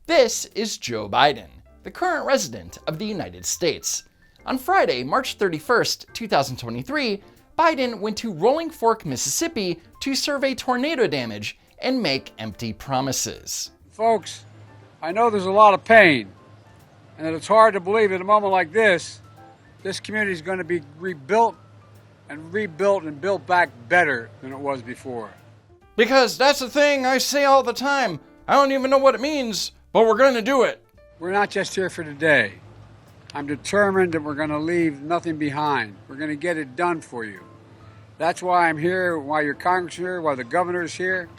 This is Joe Biden, the current resident of the United States. On Friday, March 31st, 2023, Biden went to Rolling Fork, Mississippi to survey tornado damage and make empty promises. Folks, I know there's a lot of pain, and that it's hard to believe at a moment like this community is going to be rebuilt and built back better than it was before. Because that's the thing I say all the time. I don't even know what it means, but we're going to do it. We're not just here for today. I'm determined that we're going to leave nothing behind. We're going to get it done for you. That's why I'm here, why your Congress is here, why the governor's here.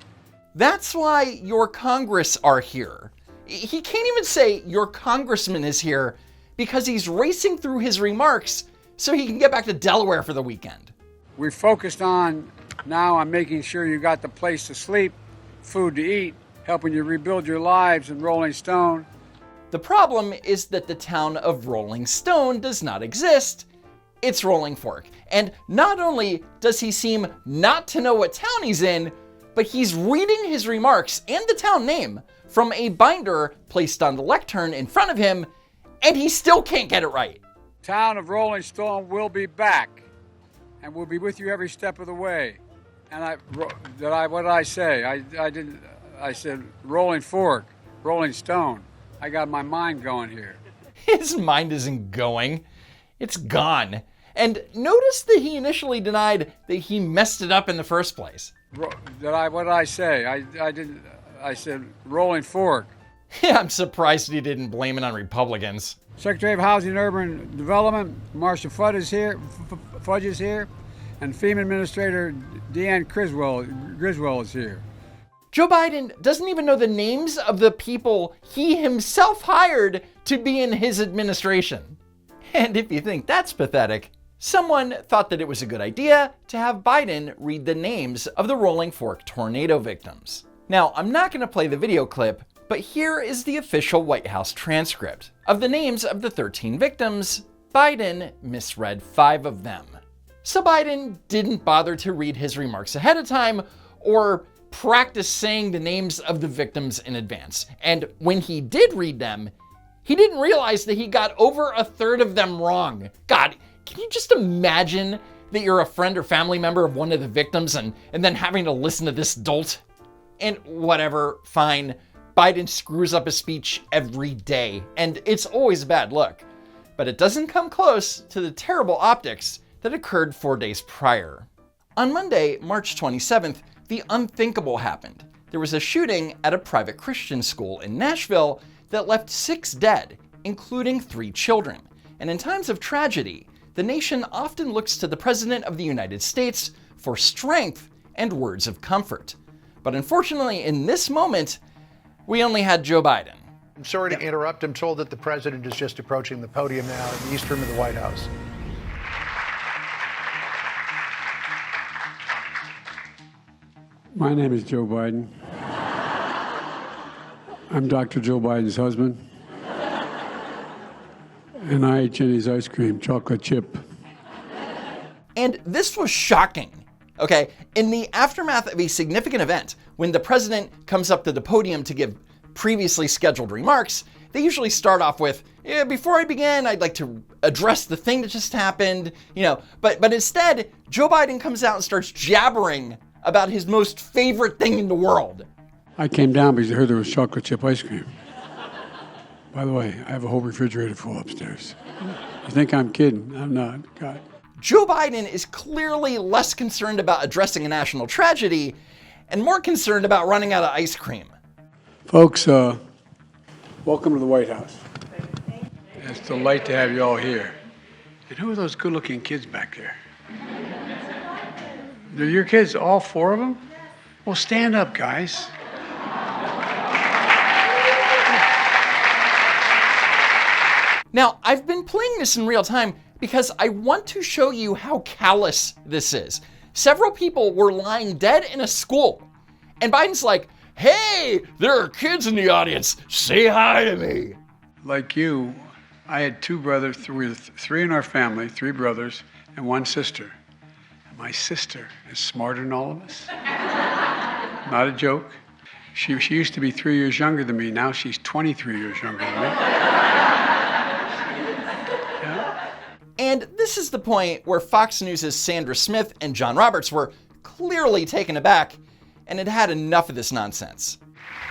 That's why your Congress are here. He can't even say your congressman is here because he's racing through his remarks so he can get back to Delaware for the weekend. We focused on making sure you got the place to sleep, food to eat, helping you rebuild your lives in Rolling Stone. The problem is that the town of Rolling Stone does not exist. It's Rolling Fork. And not only does he seem not to know what town he's in, but he's reading his remarks and the town name from a binder placed on the lectern in front of him, and he still can't get it right. Town of Rolling Stone will be back, and we'll be with you every step of the way. And what did I say? I said Rolling Fork, Rolling Stone. I got my mind going here. His mind isn't going. It's gone. And notice that he initially denied that he messed it up in the first place. What did I say? I said Rolling Fork. Yeah, I'm surprised he didn't blame it on Republicans. Secretary of Housing and Urban Development, Marcia Fudge is here, and FEMA Administrator Deanne Griswold is here. Joe Biden doesn't even know the names of the people he himself hired to be in his administration. And if you think that's pathetic, someone thought that it was a good idea to have Biden read the names of the Rolling Fork tornado victims. Now, I'm not going to play the video clip, but here is the official White House transcript. Of the names of the 13 victims, Biden misread 5 of them. So Biden didn't bother to read his remarks ahead of time or practice saying the names of the victims in advance. And when he did read them, he didn't realize that he got over a third of them wrong. God, can you just imagine that you're a friend or family member of one of the victims and then having to listen to this dolt? And whatever, fine. Biden screws up his speech every day, and it's always a bad look. But it doesn't come close to the terrible optics that occurred 4 days prior. On Monday, March 27th, the unthinkable happened. There was a shooting at a private Christian school in Nashville that left 6 dead, including 3 children. And in times of tragedy, the nation often looks to the President of the United States for strength and words of comfort. But unfortunately, in this moment, we only had Joe Biden. I'm sorry to interrupt. I'm told that the president is just approaching the podium now in the east room of the White House. My name is Joe Biden. I'm Dr. Joe Biden's husband. And I ate Jenny's ice cream, chocolate chip. And this was shocking. Okay, in the aftermath of a significant event, when the president comes up to the podium to give previously scheduled remarks, they usually start off with, before I begin, I'd like to address the thing that just happened, but instead, Joe Biden comes out and starts jabbering about his most favorite thing in the world. I came down because I heard there was chocolate chip ice cream. By the way, I have a whole refrigerator full upstairs. You think I'm kidding? I'm not. God. Joe Biden is clearly less concerned about addressing a national tragedy and more concerned about running out of ice cream. Folks, welcome to the White House. It's a delight to have you all here. And who are those good-looking kids back there? They're your kids, all 4 of them? Well, stand up, guys. Now, I've been playing this in real time because I want to show you how callous this is. Several people were lying dead in a school, and Biden's like, hey, there are kids in the audience, say hi to me. Like you, I had 2 brothers, we were 3 in our family, 3 brothers, and 1 sister. My sister is smarter than all of us. Not a joke. She used to be 3 years younger than me. Now she's 23 years younger than me. Yeah. And this is the point where Fox News' Sandra Smith and John Roberts were clearly taken aback and had had enough of this nonsense.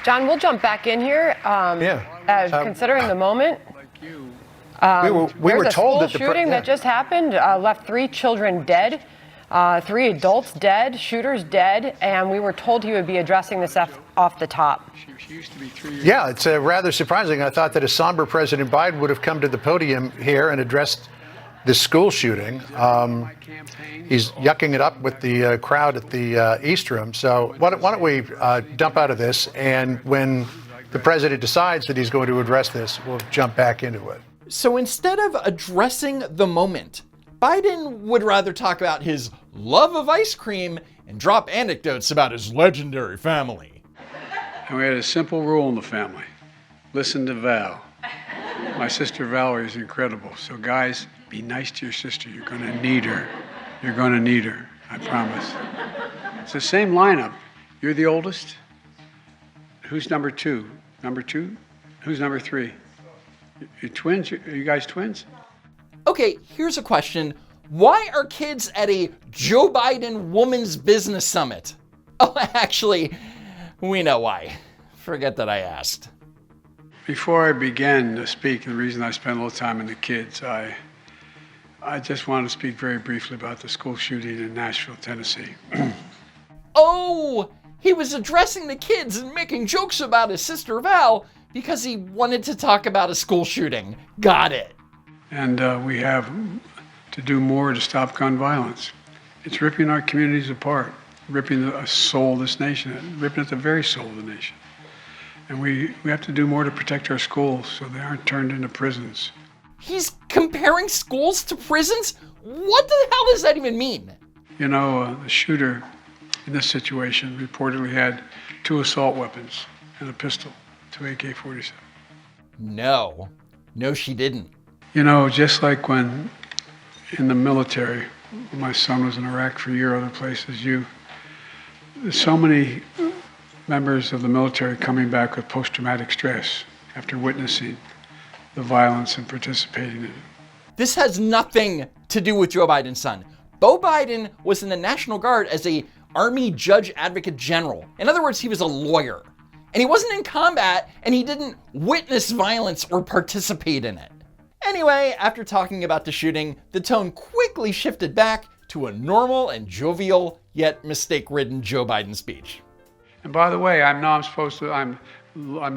John, we'll jump back in here. Considering the moment, we were told that the shooting that just happened left 3 children dead, 3 adults dead, shooters dead, and we were told he would be addressing this off the top. She used to be 3 years. Yeah, it's rather surprising. I thought that a somber President Biden would have come to the podium here and addressed this school shooting. He's yucking it up with the crowd at the East Room. So why don't we dump out of this, and when the president decides that he's going to address this, we'll jump back into it. So instead of addressing the moment, Biden would rather talk about his love of ice cream and drop anecdotes about his legendary family. And we had a simple rule in the family. Listen to Val. My sister Valerie is incredible. So guys, be nice to your sister. You're going to need her. You're going to need her. I promise. It's the same lineup. You're the oldest. Who's number 2? Number 2? Who's number 3? You're twins? Are you guys twins? Okay, here's a question. Why are kids at a Joe Biden Women's Business Summit? Oh, actually, we know why. Forget that I asked. Before I began to speak, the reason I spent a little time in the kids, I just wanted to speak very briefly about the school shooting in Nashville, Tennessee. Oh, he was addressing the kids and making jokes about his sister Val because he wanted to talk about a school shooting. Got it. And we have to do more to stop gun violence. It's ripping our communities apart, ripping the soul of this nation, ripping at the very soul of the nation. And we have to do more to protect our schools so they aren't turned into prisons. He's comparing schools to prisons? What the hell does that even mean? You know, the shooter in this situation reportedly had 2 assault weapons and a pistol, 2 AK-47. No, she didn't. You know, just like when in the military, when my son was in Iraq for a year, other places, there's so many members of the military coming back with post-traumatic stress after witnessing the violence and participating in it. This has nothing to do with Joe Biden's son. Beau Biden was in the National Guard as a Army Judge Advocate General. In other words, he was a lawyer. And he wasn't in combat, and he didn't witness violence or participate in it. Anyway, after talking about the shooting, the tone quickly shifted back to a normal and jovial, yet mistake-ridden Joe Biden speech. And by the way, I'm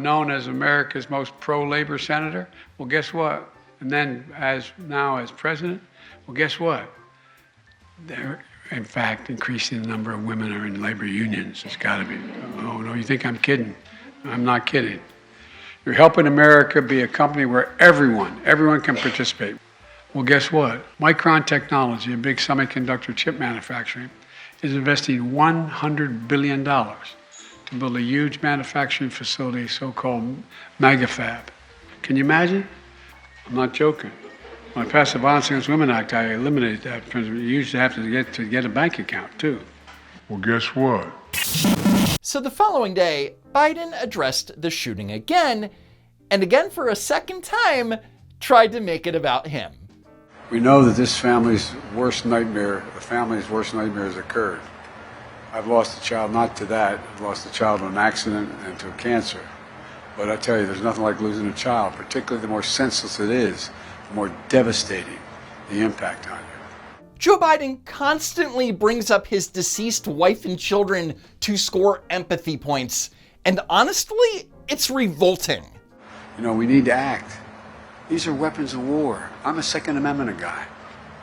known as America's most pro-labor senator. Well, guess what? And then as president, well, guess what? They're, in fact, increasing the number of women who are in labor unions. It's got to be. Oh, no, you think I'm kidding? I'm not kidding. You're helping America be a company where everyone can participate. Well, guess what? Micron Technology, a big semiconductor chip manufacturing, is investing $100 billion to build a huge manufacturing facility, so-called MegaFab. Can you imagine? I'm not joking. When I passed the Violence Against Women Act, I eliminated that. You used to have to get a bank account, too. Well, guess what? So the following day, Biden addressed the shooting again, and again for a second time, tried to make it about him. We know that this family's worst nightmare has occurred. I've lost a child not to that. I've lost a child to an accident and to cancer. But I tell you, there's nothing like losing a child, particularly the more senseless it is, the more devastating the impact on you. Joe Biden constantly brings up his deceased wife and children to score empathy points. And honestly, it's revolting. You know, we need to act. These are weapons of war. I'm a Second Amendment guy.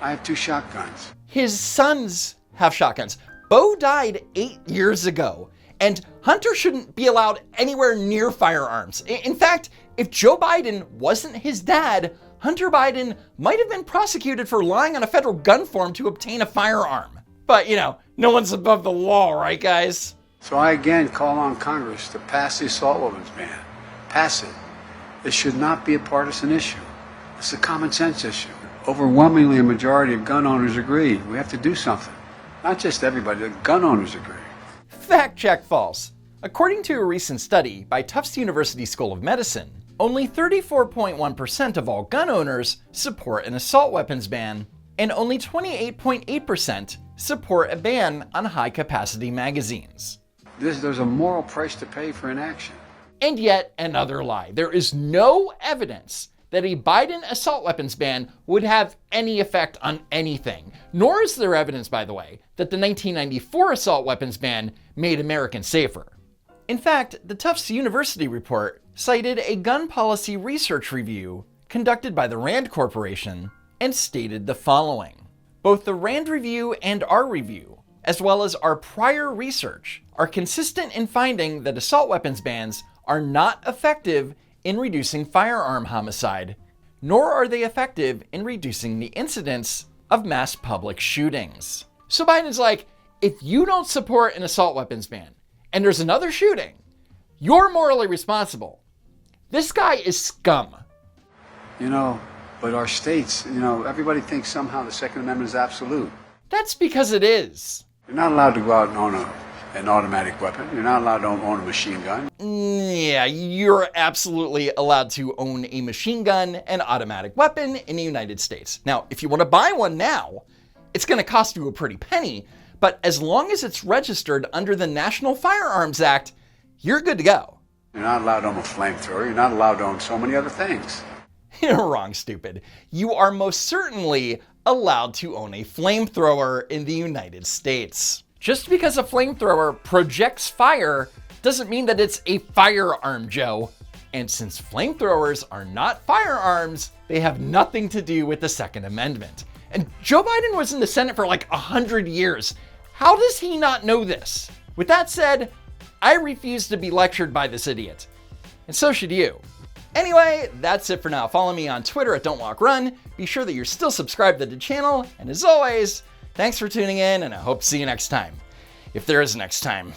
I have 2 shotguns. His sons have shotguns. Beau died 8 years ago, and Hunter shouldn't be allowed anywhere near firearms. In fact, if Joe Biden wasn't his dad, Hunter Biden might have been prosecuted for lying on a federal gun form to obtain a firearm. But, no one's above the law, right, guys? So I again call on Congress to pass the assault weapons ban. Pass it. It should not be a partisan issue. It's a common sense issue. Overwhelmingly, a majority of gun owners agree. We have to do something. Not just everybody, the gun owners agree. Fact check false. According to a recent study by Tufts University School of Medicine, only 34.1% of all gun owners support an assault weapons ban, and only 28.8% support a ban on high-capacity magazines. There's a moral price to pay for inaction. And yet another lie. There is no evidence that a Biden assault weapons ban would have any effect on anything. Nor is there evidence, by the way, that the 1994 assault weapons ban made Americans safer. In fact, the Tufts University report cited a gun policy research review conducted by the Rand Corporation and stated the following. Both the Rand review and our review, as well as our prior research, are consistent in finding that assault weapons bans are not effective in reducing firearm homicide, nor are they effective in reducing the incidence of mass public shootings. So Biden's like, if you don't support an assault weapons ban and there's another shooting, you're morally responsible. This guy is scum. But our states, everybody thinks somehow the Second Amendment is absolute. That's because it is. You're not allowed to go out and own an automatic weapon. You're not allowed to own a machine gun. Yeah, you're absolutely allowed to own a machine gun and automatic weapon in the United States. Now, if you want to buy one now, it's going to cost you a pretty penny, but as long as it's registered under the National Firearms Act, you're good to go. You're not allowed to own a flamethrower. You're not allowed to own so many other things. You're wrong, stupid. You are most certainly allowed to own a flamethrower in the United States. Just because a flamethrower projects fire doesn't mean that it's a firearm, Joe. And since flamethrowers are not firearms, they have nothing to do with the Second Amendment. And Joe Biden was in the Senate for like 100 years. How does he not know this? With that said, I refuse to be lectured by this idiot. And so should you. Anyway, that's it for now. Follow me on Twitter at Don'tWalkRun. Be sure that you're still subscribed to the channel. And as always, thanks for tuning in, and I hope to see you next time. If there is a next time.